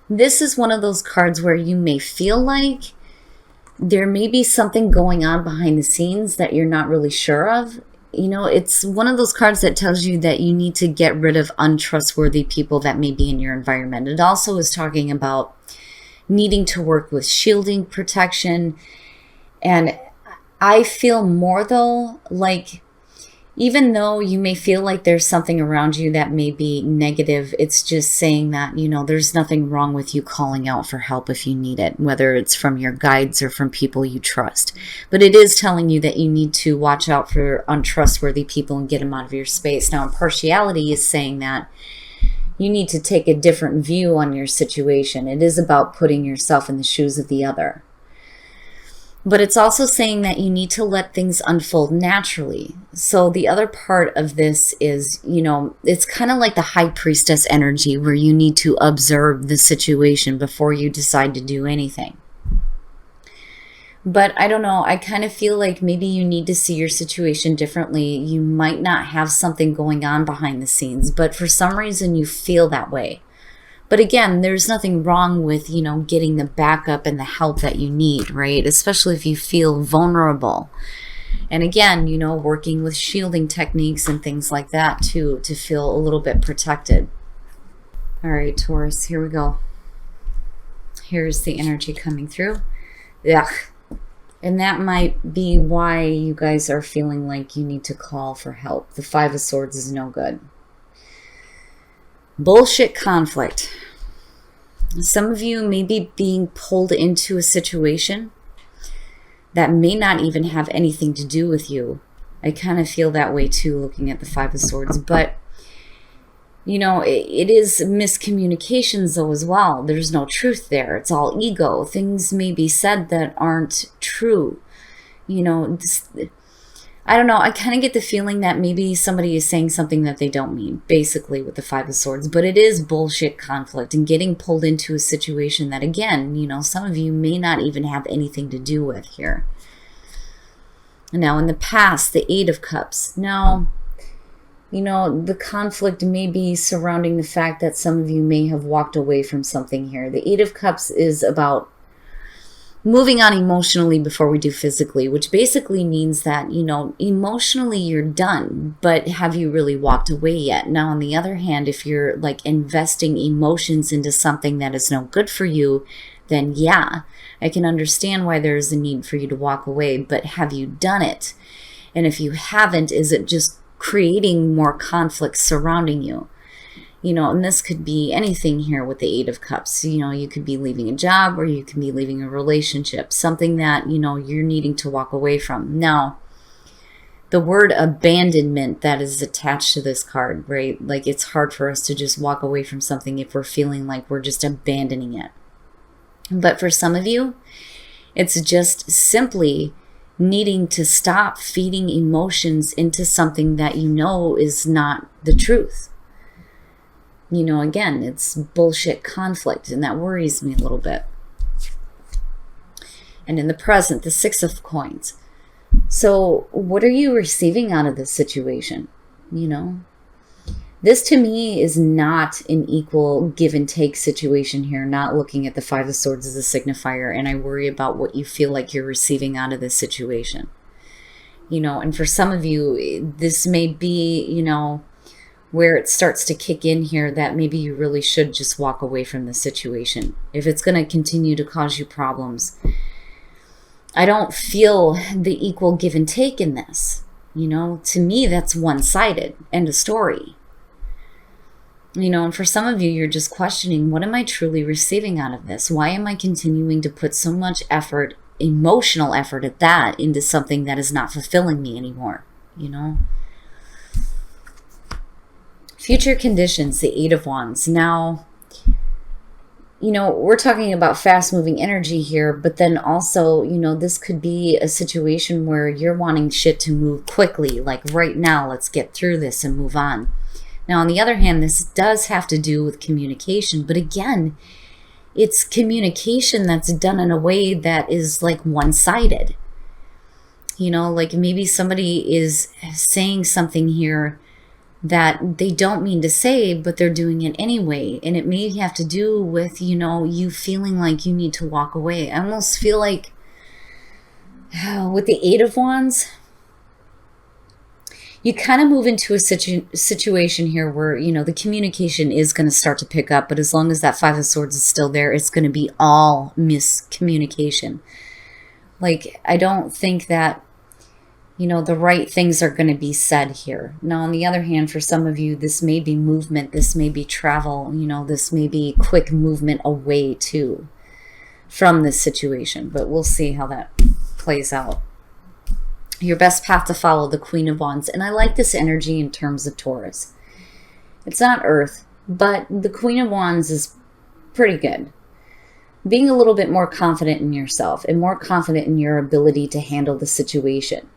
This is one of those cards where you may feel like there may be something going on behind the scenes that you're not really sure of. It's one of those cards that tells you that you need to get rid of untrustworthy people that may be in your environment. It also is talking about needing to work with shielding protection. And I feel more though, like, even though you may feel like there's something around you that may be negative, it's just saying that, there's nothing wrong with you calling out for help if you need it, whether it's from your guides or from people you trust. But it is telling you that you need to watch out for untrustworthy people and get them out of your space. Now, impartiality is saying that you need to take a different view on your situation. It is about putting yourself in the shoes of the other. But it's also saying that you need to let things unfold naturally. So the other part of this is, it's kind of like the high priestess energy where you need to observe the situation before you decide to do anything. But I don't know, I kind of feel like maybe you need to see your situation differently. You might not have something going on behind the scenes, but for some reason you feel that way. But again, there's nothing wrong with, getting the backup and the help that you need, right? Especially if you feel vulnerable. And again, working with shielding techniques and things like that too, to feel a little bit protected. All right, Taurus, here we go. Here's the energy coming through. Yeah. And that might be why you guys are feeling like you need to call for help. The Five of Swords is no good. Bullshit conflict. Some of you may be being pulled into a situation that may not even have anything to do with you. I kind of feel that way too, looking at the Five of Swords. But, it is miscommunications though as well. There's no truth there. It's all ego. Things may be said that aren't true. I don't know. I kind of get the feeling that maybe somebody is saying something that they don't mean, basically, with the Five of Swords. But it is bullshit conflict and getting pulled into a situation that, again, some of you may not even have anything to do with here. Now, in the past, the Eight of Cups. Now, the conflict may be surrounding the fact that some of you may have walked away from something here. The Eight of Cups is about moving on emotionally before we do physically, which basically means that, emotionally you're done, but have you really walked away yet? Now, on the other hand, if you're like investing emotions into something that is no good for you, then yeah, I can understand why there's a need for you to walk away, but have you done it? And if you haven't, is it just creating more conflict surrounding you? And this could be anything here with the Eight of Cups. You could be leaving a job or you could be leaving a relationship, something that, you're needing to walk away from. Now, the word abandonment that is attached to this card, right? Like, it's hard for us to just walk away from something if we're feeling like we're just abandoning it. But for some of you, it's just simply needing to stop feeding emotions into something that is not the truth. Again, it's bullshit conflict, and that worries me a little bit. And in the present, the Six of Coins. So what are you receiving out of this situation? This to me is not an equal give and take situation here, not looking at the Five of Swords as a signifier, and I worry about what you feel like you're receiving out of this situation. And for some of you, this may be, where it starts to kick in here that maybe you really should just walk away from the situation if it's going to continue to cause you problems. I don't feel the equal give and take in this. To me, that's one-sided. End of story. And for some of you, you're just questioning, what am I truly receiving out of this? Why am I continuing to put so much effort, emotional effort at that, into something that is not fulfilling me anymore? Future conditions, the Eight of Wands. Now, we're talking about fast-moving energy here, but then also, this could be a situation where you're wanting shit to move quickly, like right now, let's get through this and move on. Now, on the other hand, this does have to do with communication, but again, it's communication that's done in a way that is like one-sided. Like maybe somebody is saying something here that they don't mean to say, but they're doing it anyway. And it may have to do with, you feeling like you need to walk away. I almost feel like with the Eight of Wands, you kind of move into a situation here where, the communication is going to start to pick up. But as long as that Five of Swords is still there, it's going to be all miscommunication. Like, I don't think that, the right things are going to be said here. Now, on the other hand, for some of you, this may be movement, this may be travel, this may be quick movement away too from this situation. But we'll see how that plays out. Your best path to follow, the Queen of Wands. And I like this energy in terms of Taurus. It's not Earth, but the Queen of Wands is pretty good. Being a little bit more confident in yourself and more confident in your ability to handle the situation.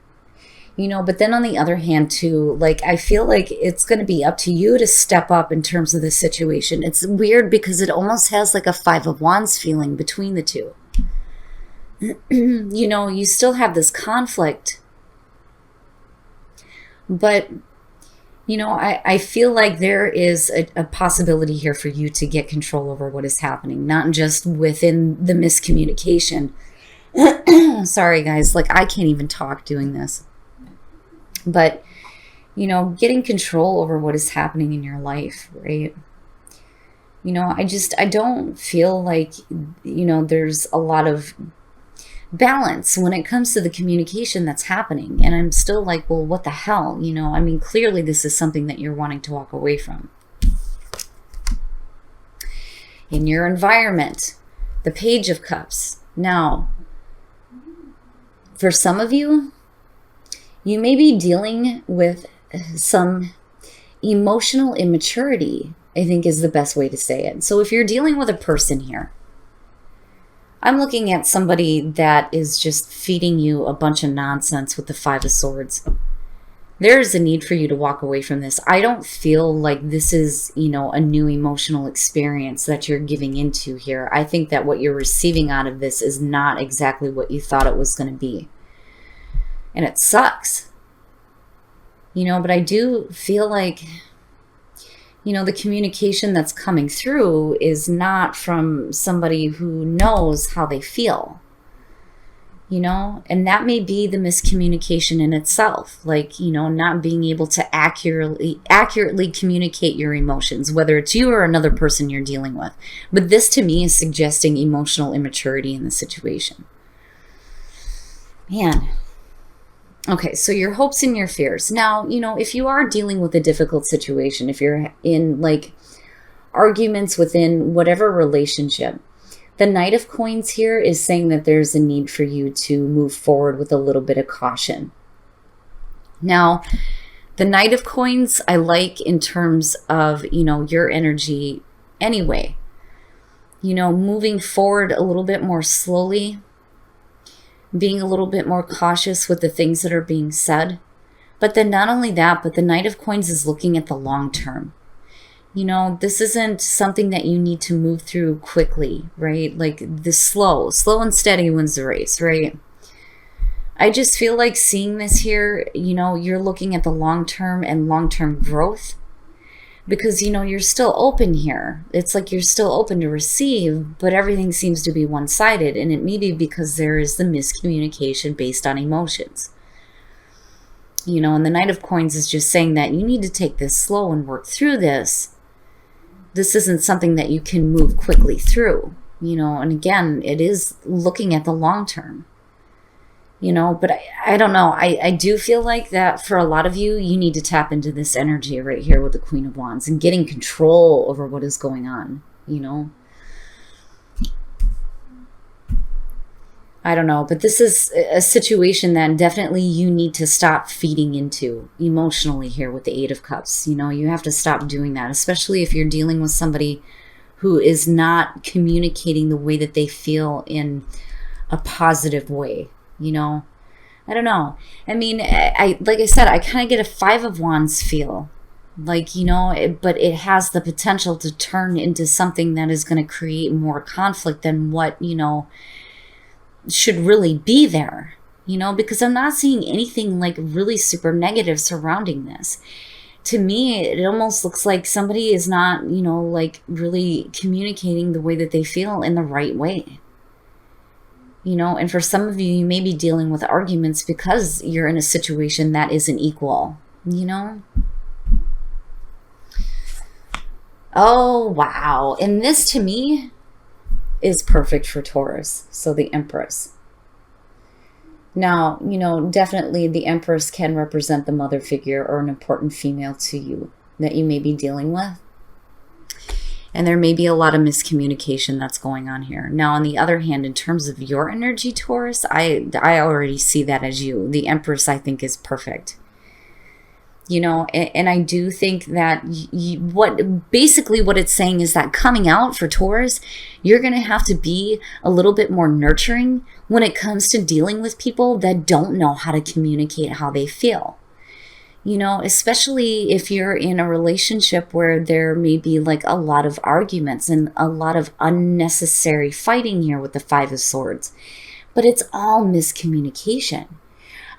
But then on the other hand too, like, I feel like it's going to be up to you to step up in terms of the situation. It's weird because it almost has like a Five of Wands feeling between the two. You still have this conflict, but I feel like there is a possibility here for you to get control over what is happening, not just within the miscommunication. Sorry guys, like, I can't even talk doing this. But, getting control over what is happening in your life, right? I don't feel like, there's a lot of balance when it comes to the communication that's happening. And I'm still like, well, what the hell? Clearly this is something that you're wanting to walk away from. In your environment, the Page of Cups. Now, for some of you, you may be dealing with some emotional immaturity, I think is the best way to say it. So if you're dealing with a person here, I'm looking at somebody that is just feeding you a bunch of nonsense with the Five of Swords. There's a need for you to walk away from this. I don't feel like this is, a new emotional experience that you're giving into here. I think that what you're receiving out of this is not exactly what you thought it was going to be. And it sucks, but I do feel like, the communication that's coming through is not from somebody who knows how they feel, and that may be the miscommunication in itself. Like, not being able to accurately communicate your emotions, whether it's you or another person you're dealing with. But this to me is suggesting emotional immaturity in the situation. Man. Okay, so your hopes and your fears. Now, if you are dealing with a difficult situation, if you're in like arguments within whatever relationship, the Knight of Coins here is saying that there's a need for you to move forward with a little bit of caution. Now, the Knight of Coins I like in terms of, your energy anyway. Moving forward a little bit more slowly, being a little bit more cautious with the things that are being said. But then not only that, but the Knight of Coins is looking at the long term. This isn't something that you need to move through quickly, right? Like the slow and steady wins the race, right? I just feel like seeing this here, you're looking at the long term and long-term growth. Because, you're still open here. It's like you're still open to receive, but everything seems to be one-sided. And it may be because there is the miscommunication based on emotions. And the Knight of Coins is just saying that you need to take this slow and work through this. This isn't something that you can move quickly through, and again, it is looking at the long term. But I don't know. I do feel like that for a lot of you, you need to tap into this energy right here with the Queen of Wands and getting control over what is going on, I don't know, but this is a situation that definitely you need to stop feeding into emotionally here with the Eight of Cups. You have to stop doing that, especially if you're dealing with somebody who is not communicating the way that they feel in a positive way. I don't know. I like I said, I kind of get a Five of Wands feel. Like, but it has the potential to turn into something that is going to create more conflict than what, should really be there. Because I'm not seeing anything like really super negative surrounding this. to me, it almost looks like somebody is not, like really communicating the way that they feel in the right way. And for some of you, you may be dealing with arguments because you're in a situation that isn't equal, Oh, wow. And this to me is perfect for Taurus. So the Empress. Now, definitely the Empress can represent the mother figure or an important female to you that you may be dealing with. And there may be a lot of miscommunication that's going on here. Now, on the other hand, in terms of your energy, Taurus, I already see that as you. The Empress, I think, is perfect. And I do think that what it's saying is that coming out for Taurus, you're going to have to be a little bit more nurturing when it comes to dealing with people that don't know how to communicate how they feel. Especially if you're in a relationship where there may be like a lot of arguments and a lot of unnecessary fighting here with the Five of Swords. But it's all miscommunication.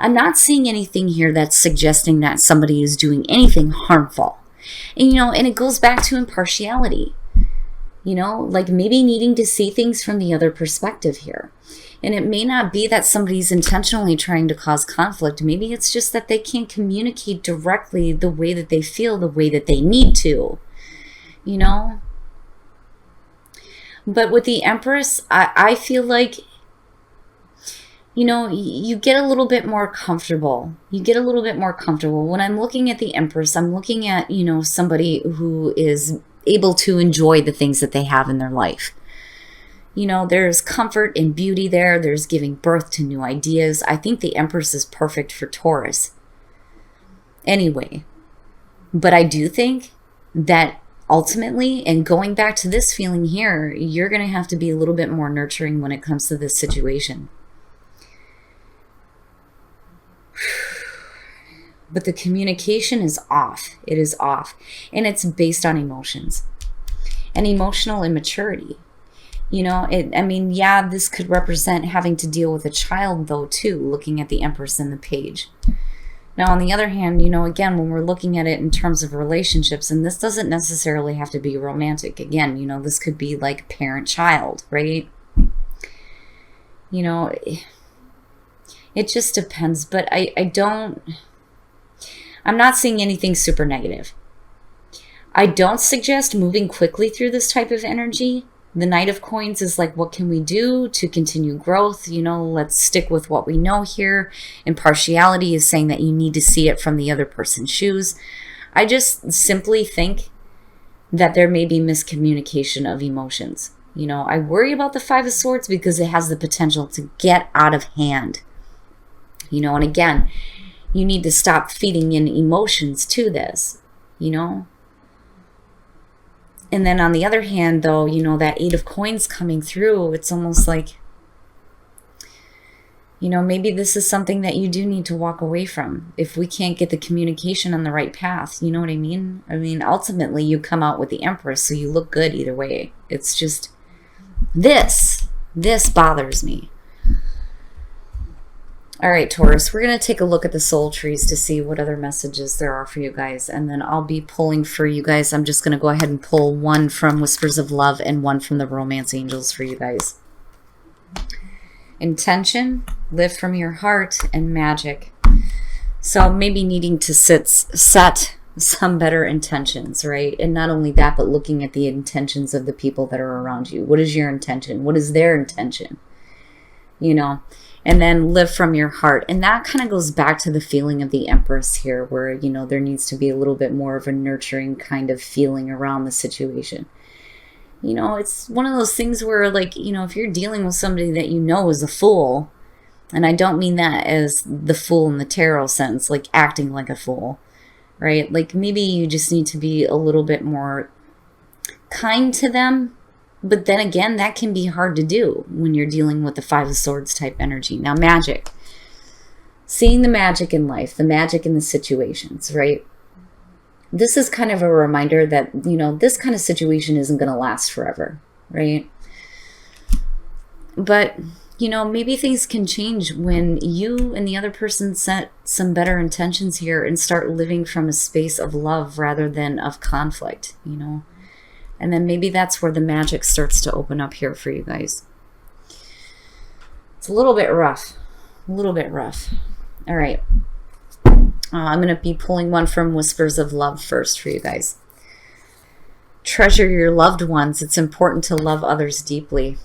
I'm not seeing anything here that's suggesting that somebody is doing anything harmful. And, and it goes back to impartiality. Like maybe needing to see things from the other perspective here. And it may not be that somebody's intentionally trying to cause conflict. Maybe it's just that they can't communicate directly the way that they feel, the way that they need to, But with the Empress, I feel like, you get a little bit more comfortable. When I'm looking at the Empress, I'm looking at, somebody who is able to enjoy the things that they have in their life. There's comfort and beauty there. There's giving birth to new ideas. I think the Empress is perfect for Taurus. Anyway, but I do think that ultimately, and going back to this feeling here, you're going to have to be a little bit more nurturing when it comes to this situation. But the communication is off. It is off. And it's based on emotions and emotional immaturity. This could represent having to deal with a child, though, too, looking at the Empress in the page. Now, on the other hand, again, when we're looking at it in terms of relationships, and this doesn't necessarily have to be romantic. Again, this could be like parent-child, right? It just depends. But I'm not seeing anything super negative. I don't suggest moving quickly through this type of energy. The Knight of Coins is like, what can we do to continue growth? Let's stick with what we know here. Impartiality is saying that you need to see it from the other person's shoes. I just simply think that there may be miscommunication of emotions. I worry about the Five of Swords because it has the potential to get out of hand. And again, you need to stop feeding in emotions to this, And then on the other hand, though, that Eight of Coins coming through, it's almost like, maybe this is something that you do need to walk away from if we can't get the communication on the right path. You know what I mean? Ultimately, you come out with the Empress, so you look good either way. It's just this bothers me. All right, Taurus, we're going to take a look at the soul trees to see what other messages there are for you guys. And then I'll be pulling for you guys. I'm just going to go ahead and pull one from Whispers of Love and one from the Romance Angels for you guys. Intention, live from your heart, and magic. So maybe needing to set some better intentions, right? And not only that, but looking at the intentions of the people that are around you. What is your intention? What is their intention? And then live from your heart. And that kind of goes back to the feeling of the Empress here, where, there needs to be a little bit more of a nurturing kind of feeling around the situation. It's one of those things where, like, if you're dealing with somebody that is a fool, and I don't mean that as the fool in the tarot sense, like acting like a fool, right? Like maybe you just need to be a little bit more kind to them. But then again, that can be hard to do when you're dealing with the Five of Swords type energy. Now, magic. Seeing the magic in life, the magic in the situations, right? This is kind of a reminder that, this kind of situation isn't going to last forever, right? But you know, maybe things can change when you and the other person set some better intentions here and start living from a space of love rather than of conflict, you know. And then maybe that's where the magic starts to open up here for you guys. It's a little bit rough. A little bit rough. All right. I'm going to be pulling one from Whispers of Love first for you guys. Treasure your loved ones. It's important to love others deeply.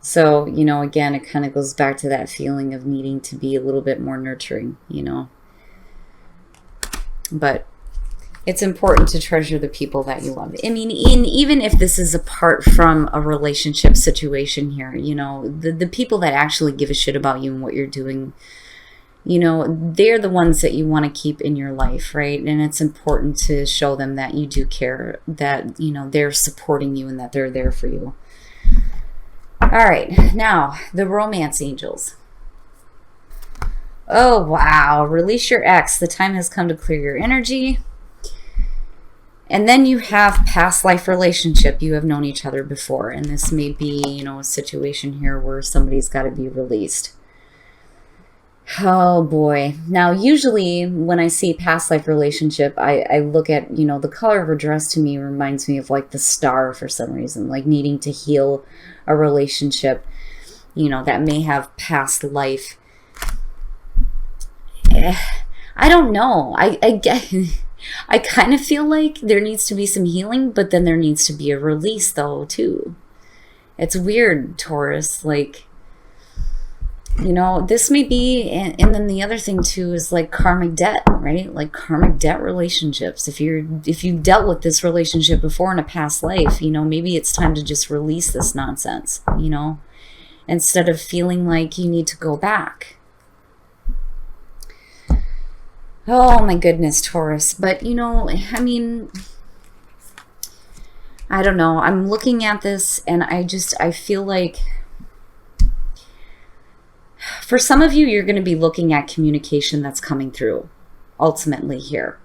So, you know, again, it kind of goes back to that feeling of needing to be a little bit more nurturing, you know. But it's important to treasure the people that you love. I mean, even if this is apart from a relationship situation here, you know, the people that actually give a shit about you and what you're doing, you know, they're the ones that you want to keep in your life, right? And it's important to show them that you do care, that, you know, they're supporting you and that they're there for you. All right, now, the romance angels. Oh, wow. Release your ex. The time has come to clear your energy. And then you have past life relationship. You have known each other before. And this may be, you know, a situation here where somebody's got to be released. Oh, boy. Now, usually when I see past life relationship, I look at, you know, the color of her dress to me reminds me of like the star for some reason, like needing to heal a relationship, you know, that may have past life. I don't know. I kind of feel like there needs to be some healing, but then there needs to be a release though, too. It's weird, Taurus. Like, you know, this may be, and then the other thing too is like karmic debt, right? Like karmic debt relationships. If you've dealt with this relationship before in a past life, you know, maybe it's time to just release this nonsense, you know, instead of feeling like you need to go back. Oh my goodness, Taurus. But you know, I mean, I don't know. I'm looking at this and I feel like for some of you, you're going to be looking at communication that's coming through ultimately here.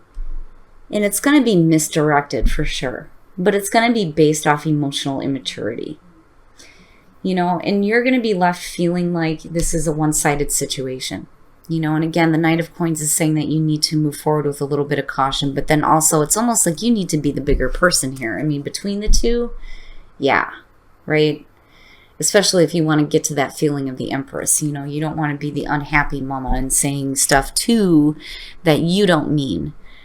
And it's going to be misdirected for sure. But it's going to be based off emotional immaturity. You know, and you're going to be left feeling like this is a one-sided situation. You know, and again, the Knight of Coins is saying that you need to move forward with a little bit of caution. But then also, it's almost like you need to be the bigger person here. I mean, between the two, yeah, right? Especially if you want to get to that feeling of the Empress. You know, you don't want to be the unhappy mama and saying stuff too that you don't mean.